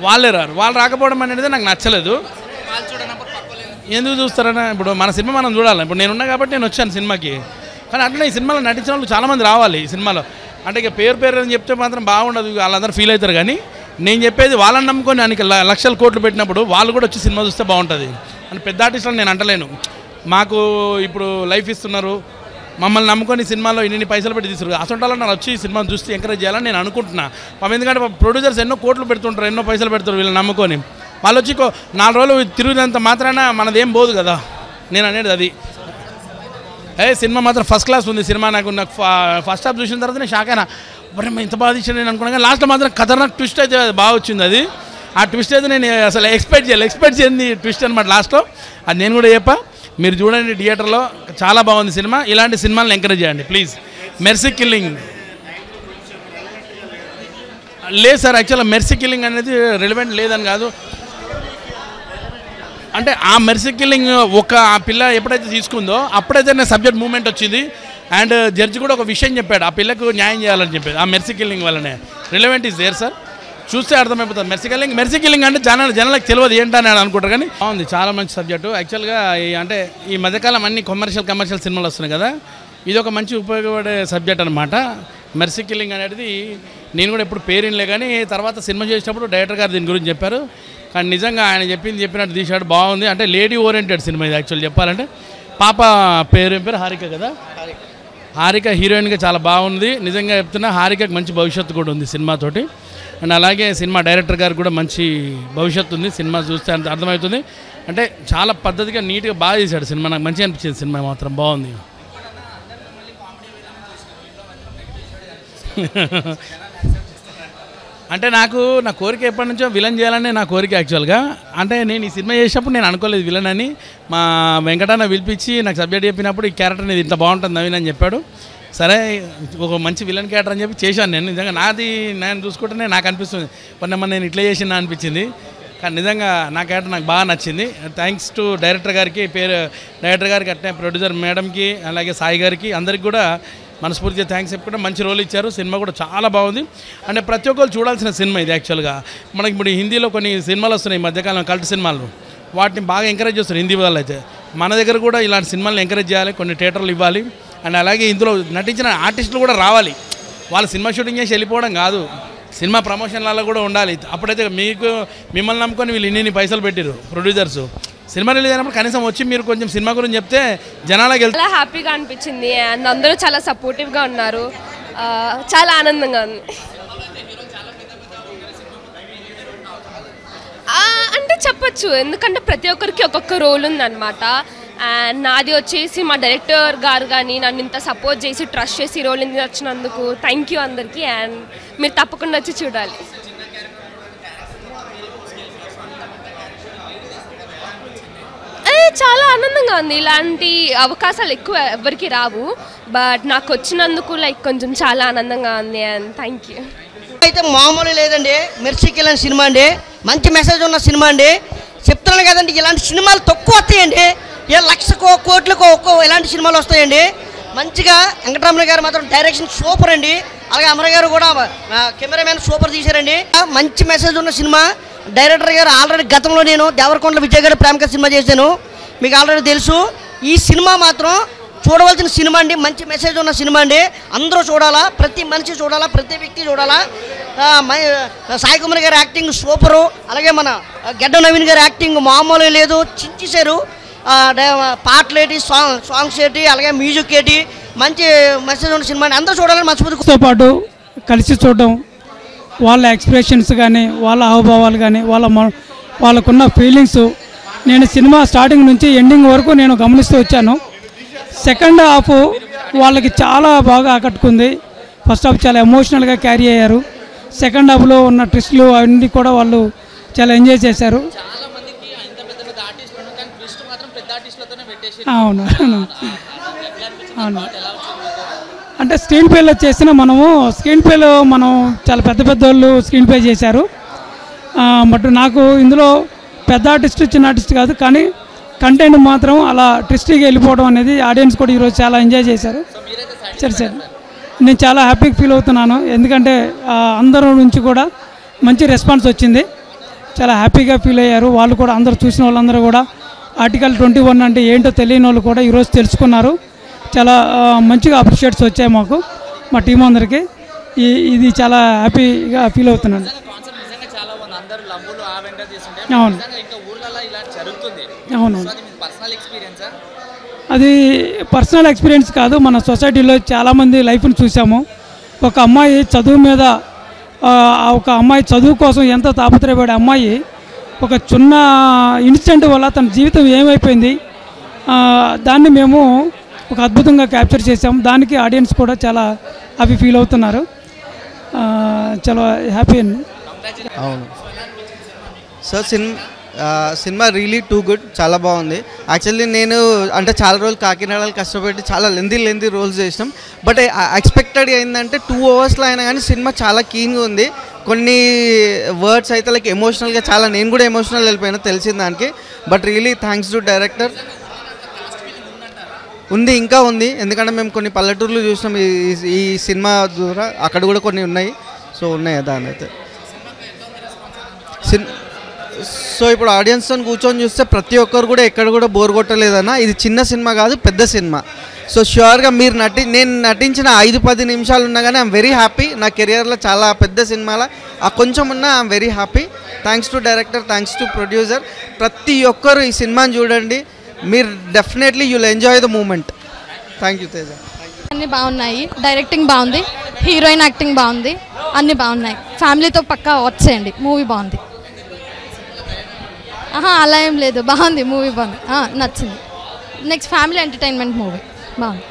వాళ్ళే రారు. వాళ్ళు రాకపోవడం అనేది నాకు నచ్చలేదు. ఎందుకు చూస్తారన్నా, ఇప్పుడు మన సినిమా మనం చూడాలి. ఇప్పుడు నేనున్నా కాబట్టి నేను వచ్చాను సినిమాకి. కానీ అట్లనే ఈ సినిమాలో నటించిన వాళ్ళు చాలామంది రావాలి ఈ సినిమాలో. అంటే ఇక పేరు అని చెప్తే మాత్రం బాగుండదు, వాళ్ళందరూ ఫీల్ అవుతారు. కానీ నేను చెప్పేది వాళ్ళని నమ్ముకొని ఆయనకి లక్షల కోట్లు పెట్టినప్పుడు వాళ్ళు కూడా వచ్చి సినిమా చూస్తే బాగుంటుంది. అని పెద్ద ఆర్టిస్టులను నేను అంటలేను. మాకు ఇప్పుడు లైఫ్ ఇస్తున్నారు, మమ్మల్ని నమ్ముకొని సినిమాలో ఇన్ని పైసలు పెట్టి తీసుకురు. అసలు నాకు వచ్చి సినిమాను చూస్తే ఎంకరేజ్ చేయాలని నేను అనుకుంటున్నా. ఎందుకంటే ప్రొడ్యూసర్స్ ఎన్నో కోట్లు పెడుతుంటారు, ఎన్నో పైసలు పెడతారు వీళ్ళని నమ్ముకొని. వాళ్ళు వచ్చి 4 రోజులు తిరిగినంత మాత్రాన మనదేం పోదు కదా. నేను అనేది అది. సినిమా మాత్రం ఫస్ట్ క్లాస్ ఉంది. సినిమా నాకు ఫస్ట్ హాఫ్ చూసిన తర్వాత నేను షాక్ అయినా, మరి ఇంత బాగా ఇచ్చాను నేను అనుకున్నాను. కానీ లాస్ట్లో మాత్రం ఖతర్నాక్ ట్విస్ట్ అయితే బాగా వచ్చింది. అది ఆ ట్విస్ట్ అయితే నేను అసలు ఎక్స్పెక్ట్ చేయండి ట్విస్ట్ అనమాట లాస్ట్లో. అది నేను కూడా చెప్పా, మీరు చూడండి థియేటర్లో, చాలా బాగుంది సినిమా. ఇలాంటి సినిమాలను ఎంకరేజ్ చేయండి ప్లీజ్. మెర్సీ కిల్లింగ్ లేదు సార్, యాక్చువల్గా మెర్సీ కిల్లింగ్ అనేది రిలవెంట్ లేదని కాదు. అంటే ఆ మెర్సీ కిల్లింగ్ ఆ పిల్ల ఎప్పుడైతే తీసుకుందో అప్పుడైతే నా సబ్జెక్ట్ మూమెంట్ వచ్చింది. అండ్ జడ్జి కూడా ఒక విషయం చెప్పాడు, ఆ పిల్లకు న్యాయం చేయాలని చెప్పేది. ఆ మెర్సీ కిల్లింగ్ వల్లనే రిలవెంట్ ఈజ్ దేర్ సార్. చూస్తే అర్థమైపోతుంది మెర్సీ కిల్లింగ్ అంటే జనాలకు తెలియదు ఏంటని అనుకుంటారు. కానీ బాగుంది, చాలా మంచి సబ్జెక్టు. యాక్చువల్గా అంటే ఈ మధ్యకాలం అన్ని కమర్షియల్ సినిమాలు వస్తున్నాయి కదా, ఇది ఒక మంచి ఉపయోగపడే సబ్జెక్ట్ అనమాట. మెర్సీ కిల్లింగ్ అనేది నేను కూడా ఎప్పుడు పేరులే, కానీ తర్వాత సినిమా చేసేటప్పుడు డైరెక్టర్ గారు దీని గురించి చెప్పారు. కానీ నిజంగా ఆయన చెప్పినట్టు తీశాడు, బాగుంది. అంటే లేడీ ఓరియంటెడ్ సినిమా ఇది. యాక్చువల్ చెప్పాలంటే పాప పేరు హారిక కదా, హారిక హీరోయిన్గా చాలా బాగుంది. నిజంగా చెప్తున్నా, హారికకి మంచి భవిష్యత్తు కూడా ఉంది సినిమాతోటి. అండ్ అలాగే సినిమా డైరెక్టర్ గారు కూడా మంచి భవిష్యత్తు ఉంది. సినిమా చూస్తే అంత అర్థమవుతుంది. అంటే చాలా పద్ధతిగా నీట్గా బాగా చేశాడు సినిమా. నాకు మంచిగా అనిపించింది సినిమా, మాత్రం బాగుంది. అంటే నా కోరిక ఎప్పటి నుంచో విలన్ చేయాలని నా కోరిక యాక్చువల్గా. అంటే నేను ఈ సినిమా చేసినప్పుడు నేను అనుకోలేదు విలన్ అని. మా వెంకటన్న పిలిపించి నాకు సబ్జెక్ట్ చెప్పినప్పుడు ఈ క్యారెక్టర్ అనేది ఇంత బాగుంటుంది నవీన్ అని చెప్పాడు. సరే ఒక మంచి విలన్ క్యారెక్టర్ అని చెప్పి చేశాను నేను. నిజంగా నేను చూసుకుంటేనే నాకు అనిపిస్తుంది, మొన్న నేను ఇట్లా చేసినా అనిపించింది. కానీ నిజంగా నా క్యారెక్టర్ నాకు బాగా నచ్చింది. థ్యాంక్స్ టు డైరెక్టర్ గారికి, డైరెక్టర్ గారికి, అట్నే ప్రొడ్యూసర్ మేడంకి, అలాగే సాయి గారికి, అందరికి కూడా మనస్ఫూర్తిగా థ్యాంక్స్ చెప్పుకుంటే మంచి రోల్ ఇచ్చారు. సినిమా కూడా చాలా బాగుంది. అంటే ప్రతి ఒక్కరు చూడాల్సిన సినిమా ఇది. యాక్చువల్గా మనకి ఇప్పుడు హిందీలో కొన్ని సినిమాలు వస్తున్నాయి ఈ మధ్యకాలం, కల్ట్ సినిమాలు, వాటిని బాగా ఎంకరేజ్ చేస్తారు హిందీ వాళ్ళు అయితే. మన దగ్గర కూడా ఇలాంటి సినిమాలను ఎంకరేజ్ చేయాలి, కొన్ని థియేటర్లు ఇవ్వాలి. అండ్ అలాగే ఇందులో నటించిన ఆర్టిస్టులు కూడా రావాలి. వాళ్ళు సినిమా షూటింగ్ చేసి వెళ్ళిపోవడం కాదు, సినిమా ప్రమోషన్లలో కూడా ఉండాలి. అప్పుడైతే మిమ్మల్ని నమ్ముకొని వీళ్ళు ఇన్ని పైసలు పెట్టారు ప్రొడ్యూసర్స్. సినిమా రిలీజ్ అయినప్పుడు కనీసం వచ్చి మీరు కొంచెం సినిమా గురించి చెప్తే జనాలకు చాలా హ్యాపీగా అనిపించింది. అండ్ అందరూ చాలా సపోర్టివ్గా ఉన్నారు, చాలా ఆనందంగా ఉంది. అంటే చెప్పచ్చు, ఎందుకంటే ప్రతి ఒక్కరికి ఒక్కొక్క రోల్ ఉందన్నమాట. అండ్ నాది వచ్చేసి మా డైరెక్టర్ గారు కానీ నన్ను ఇంత సపోర్ట్ చేసి ట్రస్ట్ చేసి రోల్ వచ్చినందుకు థ్యాంక్ యూ అందరికీ. అండ్ మీరు తప్పకుండా వచ్చి చూడాలి. చాలా ఆనందంగా ఉంది. ఇలాంటి అవకాశాలు ఎక్కువ ఎవరికి రావు, బట్ నాకు వచ్చినందుకు కొంచెం చాలా ఆనందంగా ఉంది. And thank you. అయితే మామూలు లేదండి, మెర్సీ కిల్లింగ్ సినిమా అండి, మంచి మెసేజ్ ఉన్న సినిమా అండి. చెప్తున్నాను కదండి, ఇలాంటి సినిమాలు తక్కువ వస్తాయండి. 1,00,000 కోట్లకు ఇలాంటి సినిమాలు వస్తాయండి. మంచిగా వెంకటరమణ గారు మాత్రం డైరెక్షన్ సూపర్ అండి. అలాగే అమర గారు కూడా కెమెరామెన్ సూపర్ తీశారండి. మంచి మెసేజ్ ఉన్న సినిమా. డైరెక్టర్ గారు ఆల్రెడీ గతంలో నేను దేవరకొండల విజయ్ గారి ప్రేమక సినిమా చేశాను, మీకు ఆల్రెడీ తెలుసు. ఈ సినిమా మాత్రం చూడవలసిన సినిమా అండి, మంచి మెసేజ్ ఉన్న సినిమా అండి. అందరూ చూడాలా, ప్రతి మనిషి చూడాలా, ప్రతి వ్యక్తి చూడాలా. సాయి కుమార్ గారి యాక్టింగ్ సూపరు, అలాగే మన గడ్డ నవీన్ గారి యాక్టింగ్ మామూలు లేదు, చించేశారు. పాటలు ఏంటి, సాంగ్స్ ఏంటి, అలాగే మ్యూజిక్ ఏంటి, మంచి మెసేజ్ ఉన్న సినిమా అండి. అందరూ చూడాలని మనస్ఫూర్తితో పాటు కలిసి చూడడం, వాళ్ళ ఎక్స్ప్రెషన్స్ కానీ, వాళ్ళ హావభావాలు కానీ, వాళ్ళకున్న ఫీలింగ్స్ నేను సినిమా స్టార్టింగ్ నుంచి ఎండింగ్ వరకు నేను గమనిస్తూ వచ్చాను. సెకండ్ హాఫ్ వాళ్ళకి చాలా బాగా ఆకట్టుకుంది. ఫస్ట్ హాఫ్ చాలా ఎమోషనల్గా క్యారీ అయ్యారు. సెకండ్ హాఫ్లో ఉన్న ట్విస్టులు అవన్నీ కూడా వాళ్ళు చాలా ఎంజాయ్ చేశారు. అవును అవును. అంటే స్క్రీన్ ప్లేలో చేసిన స్క్రీన్ ప్లేలో మనం చాలా పెద్ద వాళ్ళు స్క్రీన్ ప్లే చేశారు. బట్ నాకు ఇందులో పెద్ద ఆర్టిస్ట్ చిన్న ఆర్టిస్ట్ కాదు, కానీ కంటెంట్ మాత్రం అలా ట్విస్టీగా వెళ్ళిపోవడం అనేది ఆడియన్స్ కూడా ఈరోజు చాలా ఎంజాయ్ చేశారు. సరే నేను చాలా హ్యాపీగా ఫీల్ అవుతున్నాను. ఎందుకంటే అందరి నుంచి కూడా మంచి రెస్పాన్స్ వచ్చింది. చాలా హ్యాపీగా ఫీల్ అయ్యారు వాళ్ళు కూడా. అందరూ చూసిన వాళ్ళందరూ కూడా ఆర్టికల్ 21 అంటే ఏంటో తెలియని వాళ్ళు కూడా ఈరోజు తెలుసుకున్నారు. చాలా మంచిగా అప్రిషియేట్స్ వచ్చాయి మాకు, మా టీం అందరికీ. ఇది చాలా హ్యాపీగా ఫీల్ అవుతున్నాను. అవును అవును, అది పర్సనల్ ఎక్స్పీరియన్స్ కాదు, మన సొసైటీలో చాలామంది లైఫ్ని చూసాము. ఒక అమ్మాయి చదువు మీద, ఒక అమ్మాయి చదువు కోసం ఎంత తాపత్రయపడే అమ్మాయి ఒక చిన్న ఇన్సిడెంట్ వల్ల తన జీవితం ఏమైపోయింది, దాన్ని మేము ఒక అద్భుతంగా క్యాప్చర్ చేసాము. దానికి ఆడియన్స్ కూడా చాలా హ్యాపీ ఫీల్ అవుతున్నారు. చాలా హ్యాపీ అండి. అవును sir, cinema really too good, చాలా బాగుంది. యాక్చువల్లీ నేను అంటే చాలా రోజులు కాకినాడలో కష్టపడి చాలా లెందీ రోల్స్ చేసినాం. బట్ ఎక్స్పెక్టెడ్ ఏంటంటే 2 అవర్స్లో అయినా కానీ సినిమా చాలా కీన్గా ఉంది. కొన్ని వర్డ్స్ అయితే లైక్ ఎమోషనల్గా చాలా, నేను కూడా ఎమోషనల్ వెళ్ళిపోయినా తెలిసిన దానికి. But really thanks to director. ఉంది, ఇంకా ఉంది, ఎందుకంటే మేము కొన్ని పల్లెటూర్లు చూసినాం ఈ సినిమా ద్వారా, అక్కడ కూడా కొన్ని ఉన్నాయి. సో ఉన్నాయి దాని అయితే. సో ఇప్పుడు ఆడియన్స్తో కూర్చొని చూస్తే ప్రతి ఒక్కరు కూడా ఎక్కడ కూడా బోర్ కొట్టలేదన్న. ఇది చిన్న సినిమా కాదు, పెద్ద సినిమా. సో ష్యూర్గా మీరు నేను నటించిన 5-10 నిమిషాలు ఉన్నా కానీ ఐఎమ్ వెరీ హ్యాపీ. నా కెరియర్లో చాలా పెద్ద సినిమాలో కొంచెం ఉన్నా I'm very happy. Thanks to director, thanks to producer. ప్రతి ఒక్కరు ఈ సినిమాని చూడండి, మీరు definitely you'll enjoy the moment. Thank you Teja. అన్నీ బాగున్నాయి, డైరెక్టింగ్ బాగుంది, హీరోయిన్ యాక్టింగ్ బాగుంది, అన్నీ బాగున్నాయి. ఫ్యామిలీతో పక్కా వచ్చేయండి, మూవీ బాగుంది. అలా ఏం లేదు, బాగుంది, మూవీ బాగుంది, నచ్చింది. నెక్స్ట్ ఫ్యామిలీ ఎంటర్టైన్మెంట్ మూవీ బాగుంది.